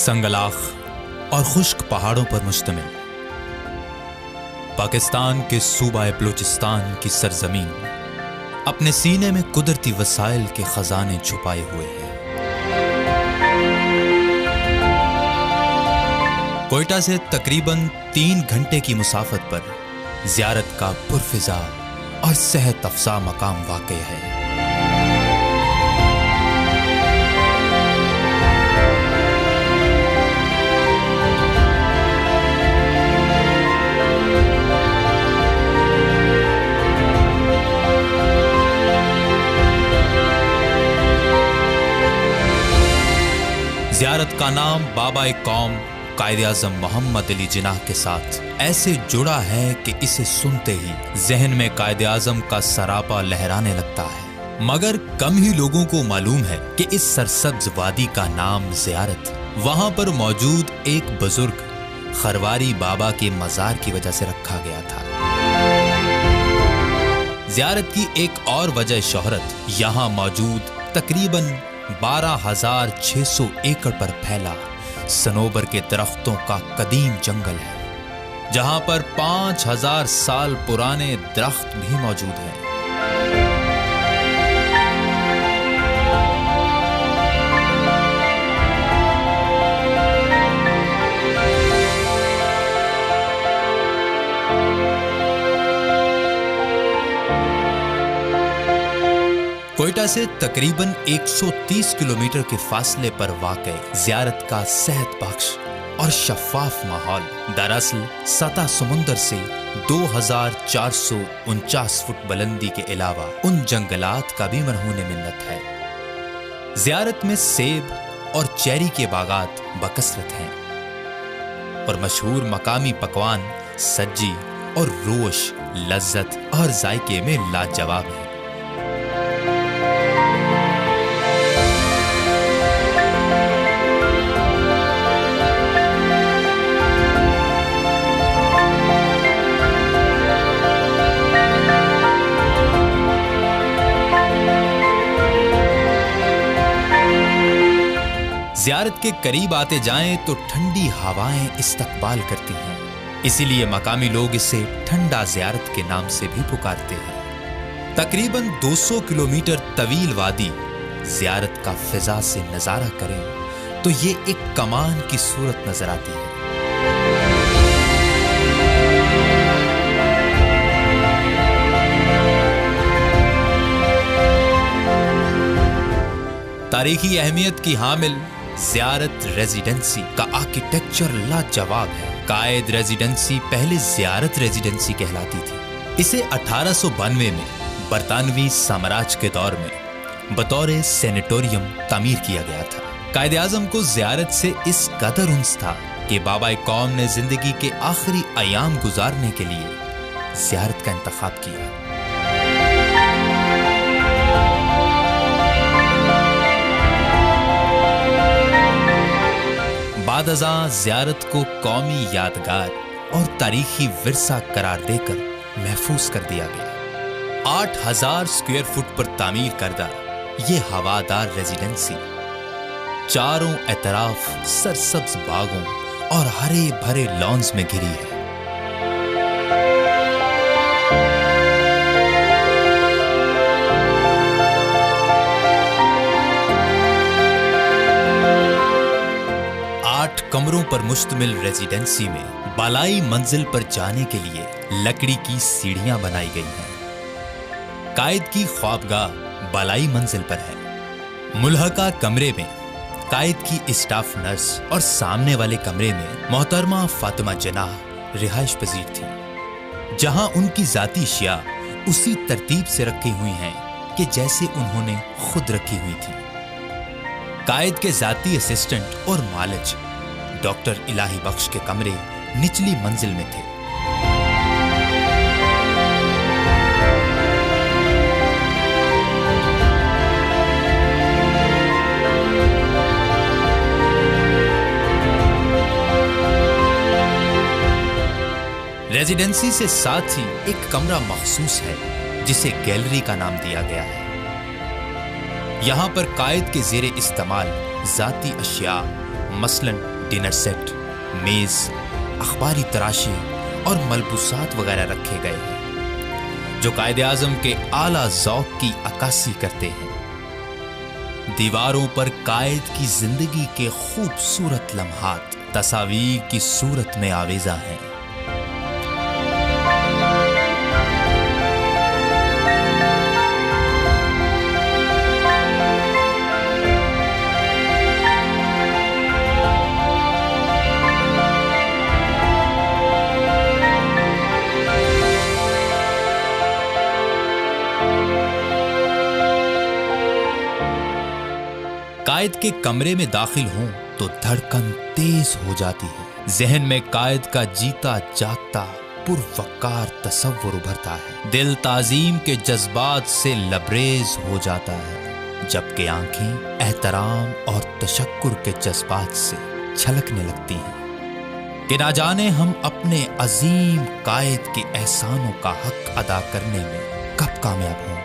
संगलाख और खुश्क पहाड़ों पर मुश्तमिल पाकिस्तान के सूबा बलूचिस्तान की सरजमीन अपने सीने में कुदरती वसाइल के खजाने छुपाए हुए है। कोयटा से तकरीबन 3 घंटे की मुसाफत पर ज़ियारत का पुरफिजा और सेहत अफजा मकाम वाक़ई है। ज़ियारत का नाम बाबा कौम कायद-ए-आज़म मोहम्मद अली जिन्नाह के साथ ऐसे जुड़ा है कि इसे सुनते ही जहन में कायद-ए-आज़म का सरापा लहराने लगता है। मगर कम ही लोगों को मालूम है कि इस सरसब्ज वादी का नाम ज़ियारत वहां पर मौजूद एक बुजुर्ग खरवारी बाबा के मजार की वजह से रखा गया था। ज़ियारत की एक और वजह शोहरत यहां मौजूद तकरीबन 12,600 एकड़ पर फैला सनोबर के दरख्तों का कदीम जंगल है, जहां पर 5,000 साल पुराने दरख्त भी मौजूद हैं। कोयटा से तकरीबन 130 किलोमीटर के फासले पर वाक़ई ज़ियारत का सेहत बख्श और शफाफ माहौल दरअसल सतह समुंदर से 2,449 फुट बुलंदी के अलावा उन जंगलात का भी मरहून मिन्नत है। ज़ियारत में सेब और चेरी के बागात बकसरत हैं और मशहूर मकामी पकवान सज्जी और रोश लज्जत और जायके में लाजवाब है। ज़ियारत के करीब आते जाएं तो ठंडी हवाएं इस्तकबाल करती हैं, इसीलिए मकामी लोग इसे ठंडा ज़ियारत के नाम से भी पुकारते हैं। तकरीबन 200 किलोमीटर तवील वादी ज़ियारत का फिजा से नज़ारा करें तो ये एक कमान की सूरत नजर आती है। तारीखी अहमियत की हामिल ज़ियारत रेजिडेंसी का आर्किटेक्चर लाजवाब है। कायद रेजिडेंसी पहले ज़ियारत रेजिडेंसी कहलाती थी। इसे 1892 में बरतानवी साम्राज्य के दौर में बतौर सेनेटोरियम तामीर किया गया था। कायद-ए-आज़म को ज़ियारत से इस कदर उन्स था कि बाबा कौम ने जिंदगी के आखिरी अयाम गुजारने के लिए ज़ियारत का इंतखाब किया। बाद अज़ां ज़ियारत को कौमी यादगार और तारीखी विरसा करार देकर महफूज कर दिया गया। 8,000 स्क्वायर फुट पर तामीर करदा ये हवादार रेजिडेंसी चारों एतराफ सरसब्ज बागों और हरे भरे लॉन्स में घिरी है। कमरों पर मुश्तमिल रेजिडेंसी में बालाई मंजिल पर जाने के लिए लकड़ी की सीढ़ियां बनाई गई हैं। कायद की ख्वाबगाह बालाई मंजिल पर है। मुल्हका कमरे में कायद की स्टाफ नर्स और सामने वाले कमरे में मोहतरमा फातिमा जिन्नाह रिहाइश पजीर थी, जहां उनकी जाती अशिया उसी तरतीब से रखी हुई हैं कि जैसे उन्होंने खुद रखी हुई थी। कायद के जाती असिस्टेंट और मालिज डॉक्टर इलाही बख्श के कमरे निचली मंजिल में थे। रेजिडेंसी से साथ ही एक कमरा मखसूस है जिसे गैलरी का नाम दिया गया है। यहाँ पर कायद के ज़ेरे इस्तेमाल ज़ाती अशिया मसलन डिनर सेट, मेज, अखबारी तराशे और मलबूसात वगैरह रखे गए हैं जो कायदे आजम के आला ज़ौक़ की अक्कासी करते हैं। दीवारों पर कायद की जिंदगी के खूबसूरत लम्हात तस्वीर की सूरत में आवेजा हैं। कायद के कमरे में दाखिल हों तो धड़कन तेज हो जाती है। जहन में कायद का जीता जागता पुरवकार तसव्वुर उभरता है। दिल ताजीम के जज्बात से लबरेज हो जाता है, जबकि आंखें एहतराम और तशक्कुर के जज्बात से छलकने लगती हैं कि ना जाने हम अपने अजीम कायद के एहसानों का हक अदा करने में कब कामयाब होंगे।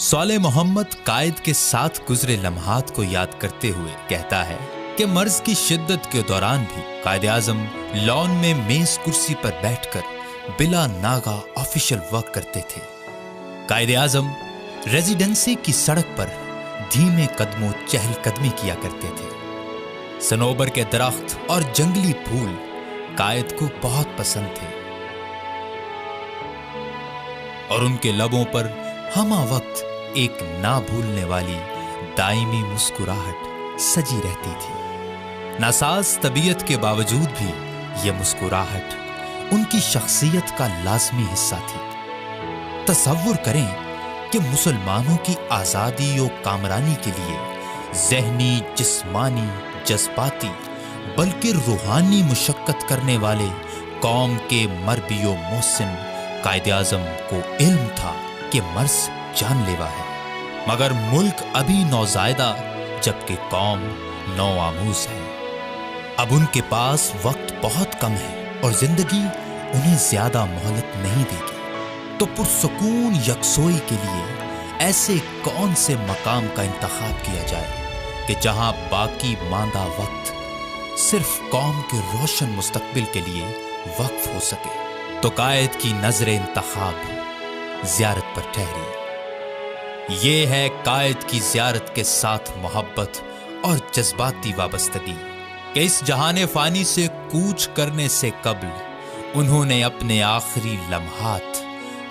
सौले मोहम्मद कायद के साथ गुजरे लम्हात को याद करते हुए कहता है कि मर्ज की शिद्दत के दौरान भी कायदे आजम लॉन में मेज कुर्सी पर बैठकर बिला नागा ऑफिशियल वर्क करते थे। कायदे आजम रेजिडेंसी की सड़क पर धीमे कदमों चहलकदमी किया करते थे। सनोबर के दरख्त और जंगली फूल कायद को बहुत पसंद थे और उनके लबों पर हमा वक्त एक ना भूलने वाली दायमी मुस्कुराहट सजी रहती थी। नासाज तबीयत के बावजूद भी यह मुस्कुराहट उनकी शख्सियत का लाजमी हिस्सा थी। तसव्वुर करें कि मुसलमानों की आज़ादी और कामरानी के लिए ज़हनी, जिस्मानी, जज्बाती बल्कि रूहानी मुशक्कत करने वाले कौम के मरबियो मोहसिन कायदे आज़म को इल्म था कि मर्ज जानलेवा है, मगर मुल्क अभी नौजायदा जबकि कौम नौआमूज है। अब उनके पास वक्त बहुत कम है और जिंदगी उन्हें ज्यादा मोहलत नहीं देगी, तो पुरसुकून यकसोई के लिए ऐसे कौन से मकाम का इंतखाब किया जाए कि जहां बाकी मांदा वक्त सिर्फ कौम के रोशन मुस्तकबिल के लिए वक्फ हो सके। तो कायद की नजर इंतखाब ज़ियारत पर ठहरी। ये है कायद की ज़ियारत के साथ मोहब्बत और जज्बाती वाबस्तगी कि इस जहाने फानी से कूच करने से कब्ल उन्होंने अपने आखिरी लम्हात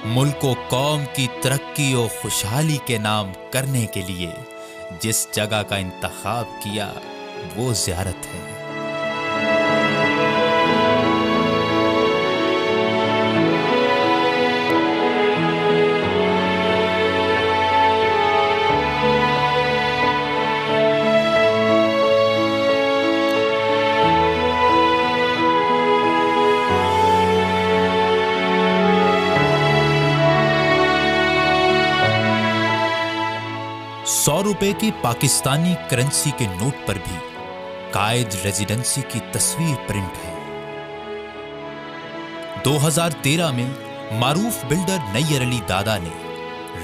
मुल्क व कौम की तरक्की और खुशहाली के नाम करने के लिए जिस जगह का इंतखाब किया वो ज़ियारत है। ₹100 की पाकिस्तानी करेंसी के नोट पर भी कायद रेजिडेंसी की तस्वीर प्रिंट है। 2013 में मारूफ बिल्डर नैयर अली दादा ने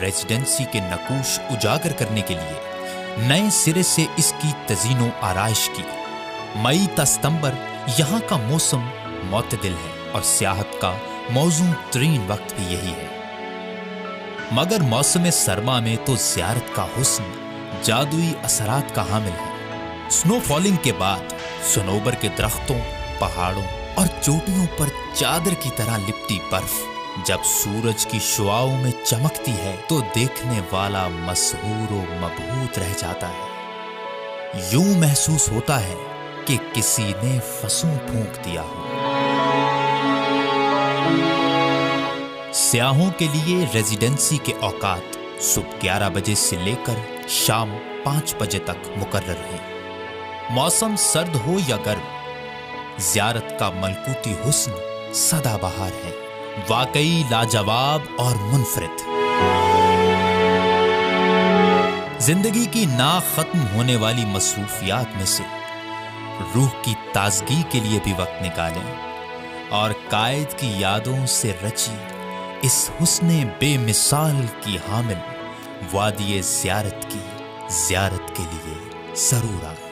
रेजिडेंसी के नकूश उजागर करने के लिए नए सिरे से इसकी तज़ीनो आराइश की। मई ता सितंबर यहाँ का मौसम मुतदिल है और सियाहत का मौजूद तरीन वक्त भी यही है, मगर मौसम सरमा में तो ज़ियारत का हुस्न जादुई असरात का हामिल है। स्नो फॉलिंग के बाद सनोबर के दरख्तों, पहाड़ों और चोटियों पर चादर की तरह लिपटी बर्फ जब सूरज की शुआओं में चमकती है तो देखने वाला मसहूर व मबहूत रह जाता है। यूं महसूस होता है कि किसी ने फसूं फूंक दिया हो। सियाहों के लिए रेजिडेंसी के औकात सुबह 11 बजे से लेकर शाम 5 बजे तक मुकर्रर हैं। मौसम सर्द हो या गर्म, ज़ियारत का मलकूती हुस्न सदाबहार है, वाकई लाजवाब और मुनफरिद। जिंदगी की ना खत्म होने वाली मसरूफियात में से रूह की ताजगी के लिए भी वक्त निकालें और कायद की यादों से रची اس حسن بے مثال کی حامل وادی زیارت کی زیارت کے لیے ضرور آئے۔